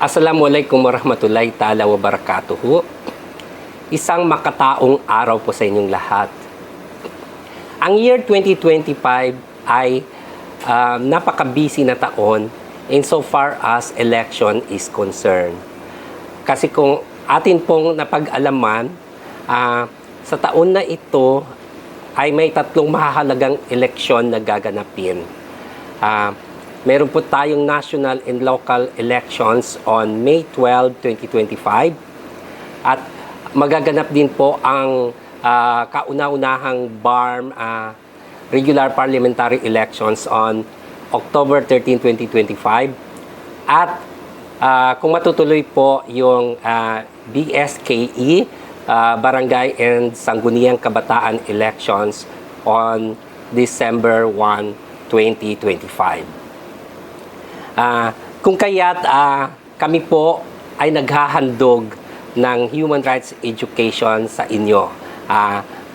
Assalamualaikum warahmatullahi ta'ala wabarakatuhu. Isang makataong araw po sa inyong lahat. Ang year 2025 ay napaka-busy na taon insofar as election is concerned. Kasi kung atin pong napag-alaman, sa taon na ito ay may tatlong mahahalagang eleksyon na gaganapin. Meron po tayong national and local elections on May 12, 2025 at magaganap din po ang kauna-unahang BARM regular parliamentary elections on October 13, 2025 at kung matutuloy po yung BSKE Barangay and Sangguniang Kabataan elections on December 1, 2025. Kung kaya't kami po ay naghahandog ng human rights education sa inyo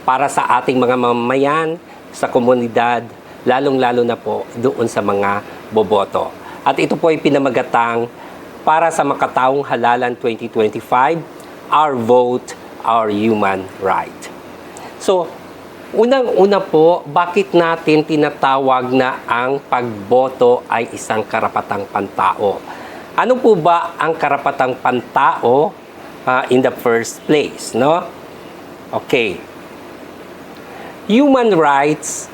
para sa ating mga mamamayan, sa komunidad, lalong-lalo na po doon sa mga boboto. At ito po ay pinamagatang para sa Makataong Halalan 2025, Our Vote, Our Human Right. So, unang-una po, bakit natin tinatawag na ang pagboto ay isang karapatang pantao? Ano po ba ang karapatang pantao in the first place, no? Okay. Human rights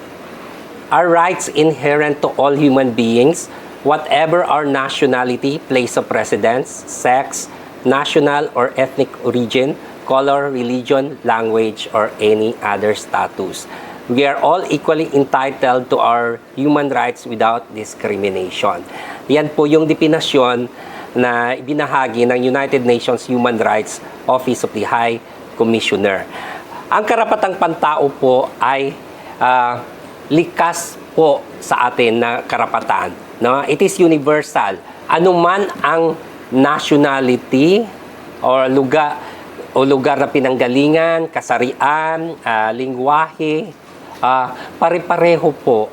are rights inherent to all human beings, whatever our nationality, place of residence, sex, national or ethnic origin, color, religion, language, or any other status. We are all equally entitled to our human rights without discrimination. Yan po yung definasyon na ibinahagi ng United Nations Human Rights Office of the High Commissioner. Ang karapatang pantao po ay likas po sa atin na karapatan. No? It is universal. Anuman ang nationality or lugar na pinanggalingan, kasarian, lingwahe, pare-pareho po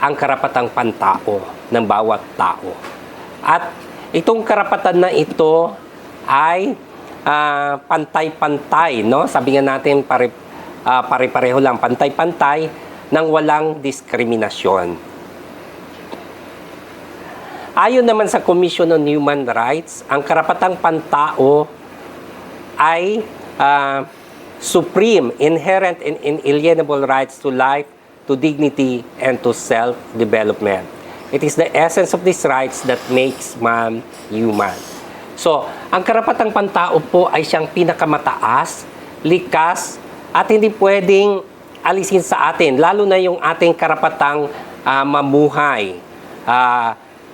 ang karapatang pantao ng bawat tao. At itong karapatan na ito ay pantay-pantay, no? Sabi nga natin pare-pareho lang, pantay-pantay nang walang diskriminasyon. Ayon naman sa Commission on Human Rights, ang karapatang pantao ay supreme, inherent and inalienable rights to life, to dignity, and to self-development. It is the essence of these rights that makes man human. So, ang karapatang pantao po ay siyang pinakamataas, likas, at hindi pwedeng alisin sa atin, lalo na yung ating karapatang mamuhay,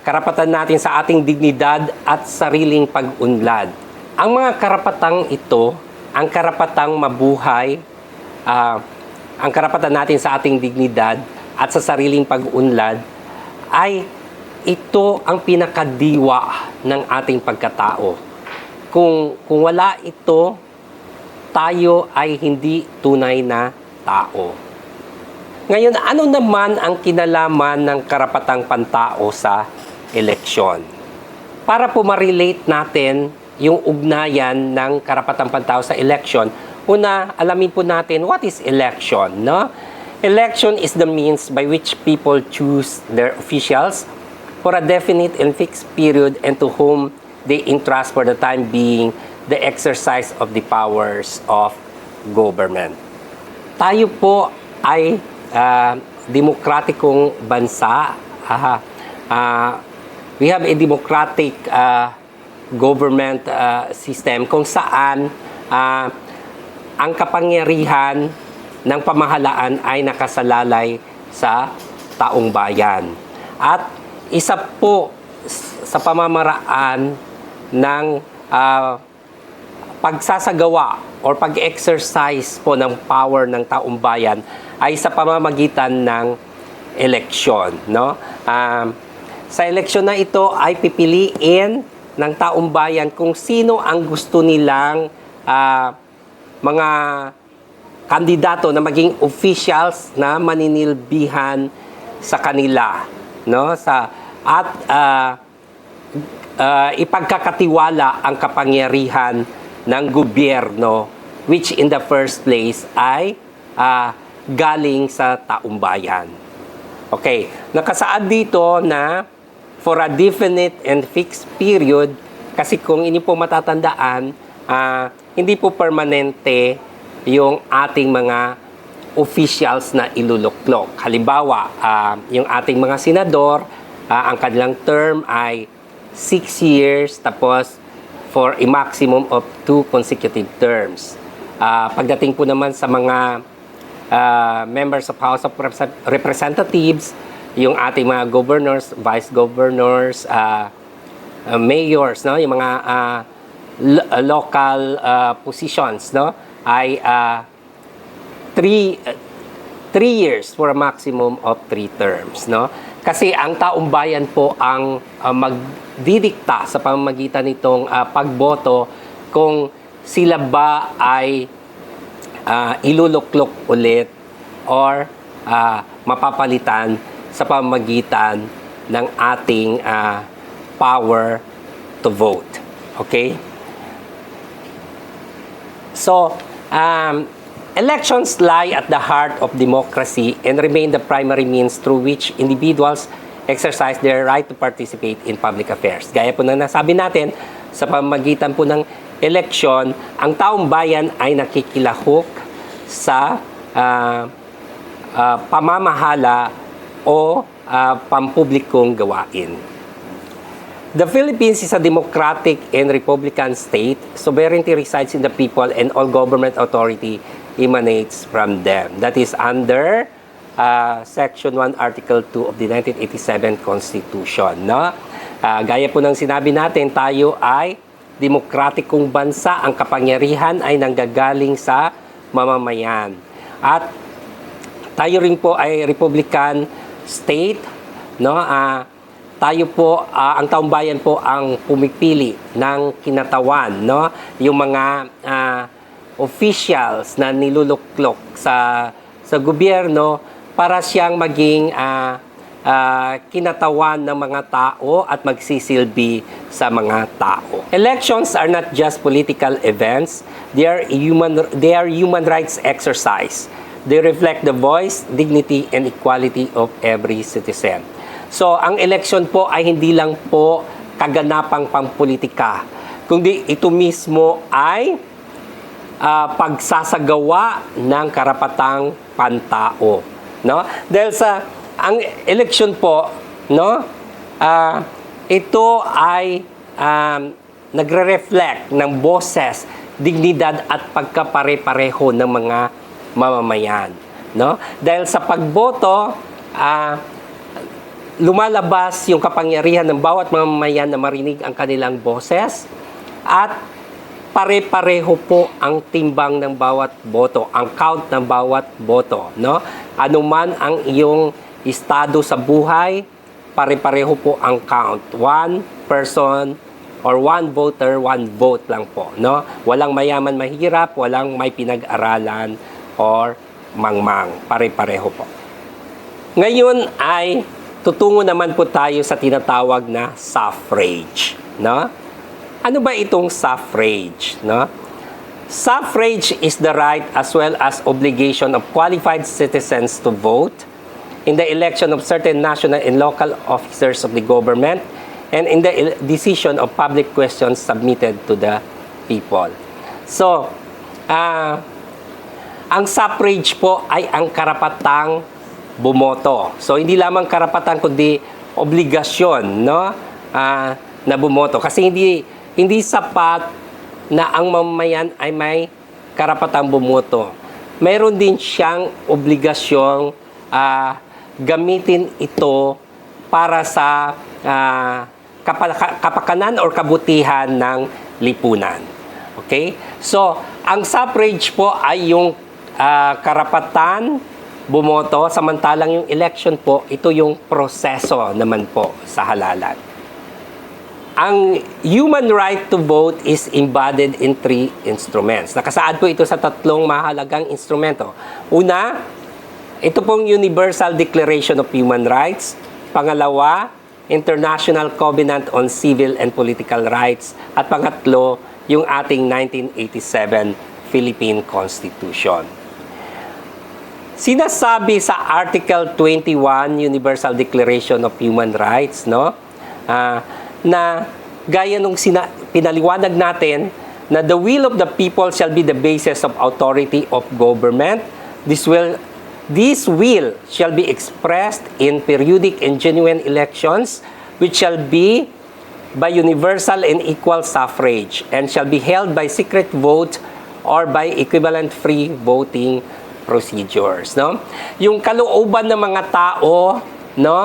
karapatan natin sa ating dignidad at sariling pag-unlad. Ang mga karapatang ito, ang karapatang mabuhay, ang karapatan natin sa ating dignidad at sa sariling pag-unlad, ay ito ang pinakadiwa ng ating pagkatao. Kung wala ito, tayo ay hindi tunay na tao. Ngayon, ano naman ang kinalaman ng karapatang pantao sa eleksyon? Para po ma-relate natin yung ugnayan ng karapatang pantao sa election, una, alamin po natin what is election, no? Election is the means by which people choose their officials for a definite and fixed period and to whom they entrust for the time being the exercise of the powers of government. Tayo po ay demokratikong bansa. We have a democratic government system kung saan ang kapangyarihan ng pamahalaan ay nakasalalay sa taong bayan. At isa po sa pamamaraan ng pagsasagawa or pag-exercise po ng power ng taong bayan ay sa pamamagitan ng eleksyon, no? Sa eleksyon na ito ay pipiliin ng taong bayan kung sino ang gusto nilang mga kandidato na maging officials na maninilbihan sa kanila, no? ipagkakatiwala ang kapangyarihan ng gobyerno, which in the first place ay galing sa taong bayan. Okay, nakasaad dito na for a definite and fixed period, kasi kung inyo po matatandaan, hindi po permanente yung ating mga officials na iluluklok. Halimbawa, yung ating mga senador, ang kanilang term ay 6 years, tapos for a maximum of 2 consecutive terms. Pagdating po naman sa mga members of House of Representatives, yung ating mga governors, vice governors, mayors, no, yung mga local positions, no, ay 3 years for a maximum of 3 terms, no? Kasi ang taong bayan po ang magdidikta sa pamamagitan nitong pagboto kung sila ba ay iluluklok ulit or mapapalitan sa pamamagitan ng ating power to vote. Okay? So, elections lie at the heart of democracy and remain the primary means through which individuals exercise their right to participate in public affairs. Gaya po na nasabi natin, sa pamamagitan po ng eleksyon, ang taong bayan ay nakikilahok sa pamamahala o pampublikong gawain. The Philippines is a democratic and republican state. Sovereignty resides in the people and all government authority emanates from them. That is under Section 1, Article 2 of the 1987 Constitution. No? Gaya po ng sinabi natin, tayo ay demokratikong bansa. Ang kapangyarihan ay nanggagaling sa mamamayan. At tayo rin po ay republican state. No? Tayo po, ang taong bayan po ang pumipili ng kinatawan, no? Yung mga officials na niluluklok sa gobyerno para siyang maging kinatawan ng mga tao at magsisilbi sa mga tao. Elections are not just political events, they are human rights exercise. They reflect the voice, dignity, and equality of every citizen. So, ang eleksyon po ay hindi lang po kaganapang pampolitika, kundi ito mismo ay pagsasagawa ng karapatang pantao, no? Dahil sa ang eleksyon po, no, ito ay nagre-reflect ng boses, dignidad at pagkapare-pareho ng mga mamamayan, no? Dahil sa pagboto, lumalabas yung kapangyarihan ng bawat mamamayan na marinig ang kanilang boses at pare-pareho po ang timbang ng bawat boto, ang count ng bawat boto, no? Ano man ang iyong estado sa buhay, pare-pareho po ang count. One person or one voter, one vote lang po, no? Walang mayaman mahirap, walang may pinag-aralan or mangmang, pare-pareho po. Ngayon ay tutungo naman po tayo sa tinatawag na suffrage, no? Ano ba itong suffrage, no? Suffrage is the right as well as obligation of qualified citizens to vote in the election of certain national and local officers of the government and in the decision of public questions submitted to the people. So, ang suffrage po ay ang karapatang bumoto. So, hindi lamang karapatan kundi obligasyon, no? Na bumoto. Kasi hindi sapat na ang mamamayan ay may karapatang bumoto. Mayroon din siyang obligasyong gamitin ito para sa kapakanan or kabutihan ng lipunan. Okay? So, ang suffrage po ay yung karapatan bumoto, samantalang yung election po, ito yung proseso naman po sa halalan. Ang human right to vote is embodied in 3 instruments. Nakasaad po ito sa 3 mahalagang instrumento. Una, ito pong Universal Declaration of Human Rights. Pangalawa, International Covenant on Civil and Political Rights. At pangatlo, yung ating 1987 Philippine Constitution. Sinasabi sa Article 21 Universal Declaration of Human Rights, no? Na gaya nung pinaliwanag natin na the will of the people shall be the basis of authority of government. This will shall be expressed in periodic and genuine elections, which shall be by universal and equal suffrage, and shall be held by secret vote or by equivalent free voting procedures, no? Yung kalooban ng mga tao, no,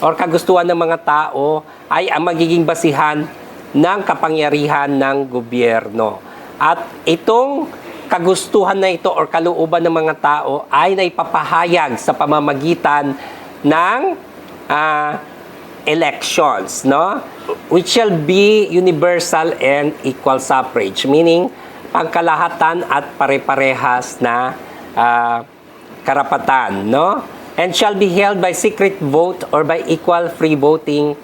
or kagustuhan ng mga tao ay ang magiging basihan ng kapangyarihan ng gobyerno. At itong kagustuhan na ito or kalooban ng mga tao ay naipapahayag sa pamamagitan ng elections, no? Which shall be universal and equal suffrage, meaning pangkalahatan at pare-parehas na karapatan, no? And shall be held by secret vote or by equal free voting,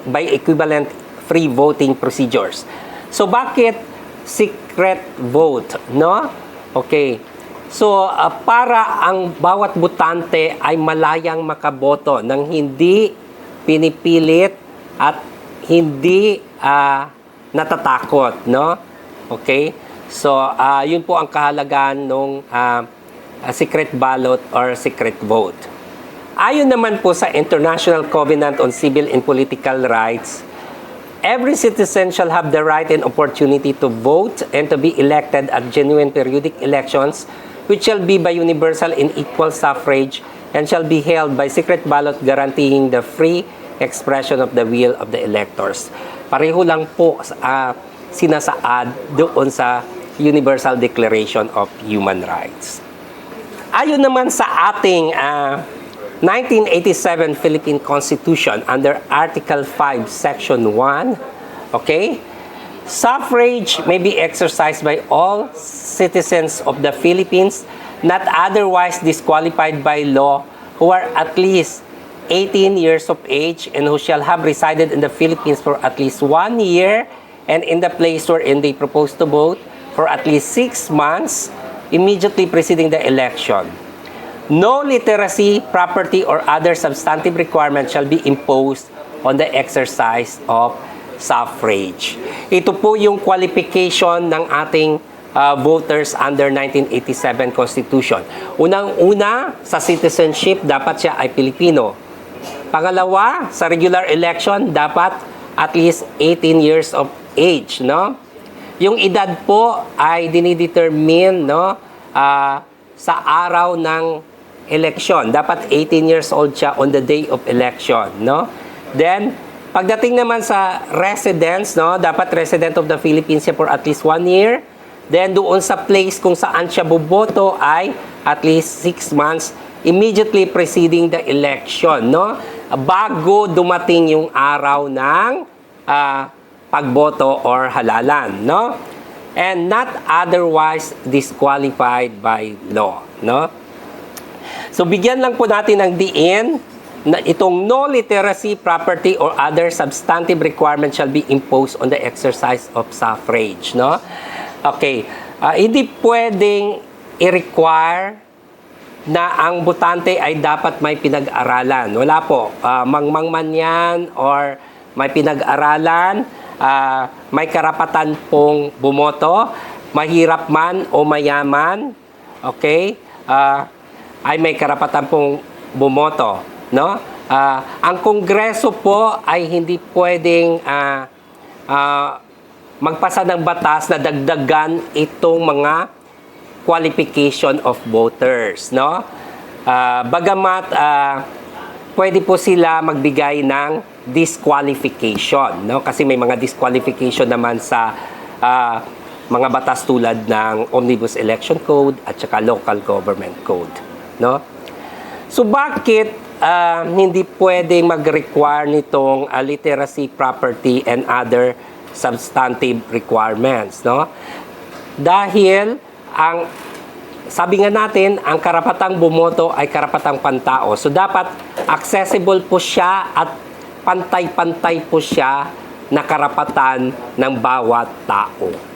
by equivalent free voting procedures. So bakit secret vote, no? Okay. So para ang bawat botante ay malayang makaboto ng hindi pinipilit at hindi natatakot, no? Okay? So yun po ang kahalagan ng secret ballot or secret vote. Ayon naman po sa International Covenant on Civil and Political Rights, every citizen shall have the right and opportunity to vote and to be elected at genuine periodic elections, which shall be by universal and equal suffrage and shall be held by secret ballot, guaranteeing the free expression of the will of the electors. Pareho lang po sinasaad doon sa Universal Declaration of Human Rights. Ayon naman sa ating 1987 Philippine Constitution under Article 5, Section 1, okay, suffrage may be exercised by all citizens of the Philippines not otherwise disqualified by law who are at least 18 years of age and who shall have resided in the Philippines for at least 1 year and in the place wherein they propose to vote for at least 6 months immediately preceding the election. No literacy, property, or other substantive requirement shall be imposed on the exercise of suffrage. Ito po yung qualification ng ating voters under 1987 Constitution. Unang-una, sa citizenship, dapat siya ay Pilipino. Pangalawa, sa regular election, dapat at least 18 years of age, no? Yung edad po ay dinidetermine, no, sa araw ng election. Dapat 18 years old siya on the day of election, no? Then, pagdating naman sa residence, no, dapat resident of the Philippines siya for at least 1 year. Then, doon sa place kung saan siya boboto ay at least 6 months immediately preceding the election, no? Bago dumating yung araw ng pagboto or halalan, no? And not otherwise disqualified by law, no? So bigyan lang po natin ng diin na itong no literacy, property, or other substantive requirement shall be imposed on the exercise of suffrage, no? Okay, hindi pwedeng i-require na ang botante ay dapat may pinag-aralan. Wala po, mangmang man yan or may pinag-aralan, may karapatan pong bumoto, mahirap man o mayaman, okay, ay may karapatan pong bumoto, no? Ang Kongreso po ay hindi pwedeng magpasa ng batas na dagdagan itong mga qualification of voters, no? Bagamat pwede po sila magbigay ng disqualification, no? Kasi may mga disqualification naman sa mga batas tulad ng Omnibus Election Code at saka Local Government Code, no? So bakit hindi pwedeng mag-require nitong literacy, property, and other substantive requirements, no? Dahil sabi nga natin, ang karapatang bumoto ay karapatang pantao. So dapat accessible po siya at pantay-pantay po siya na karapatan ng bawat tao.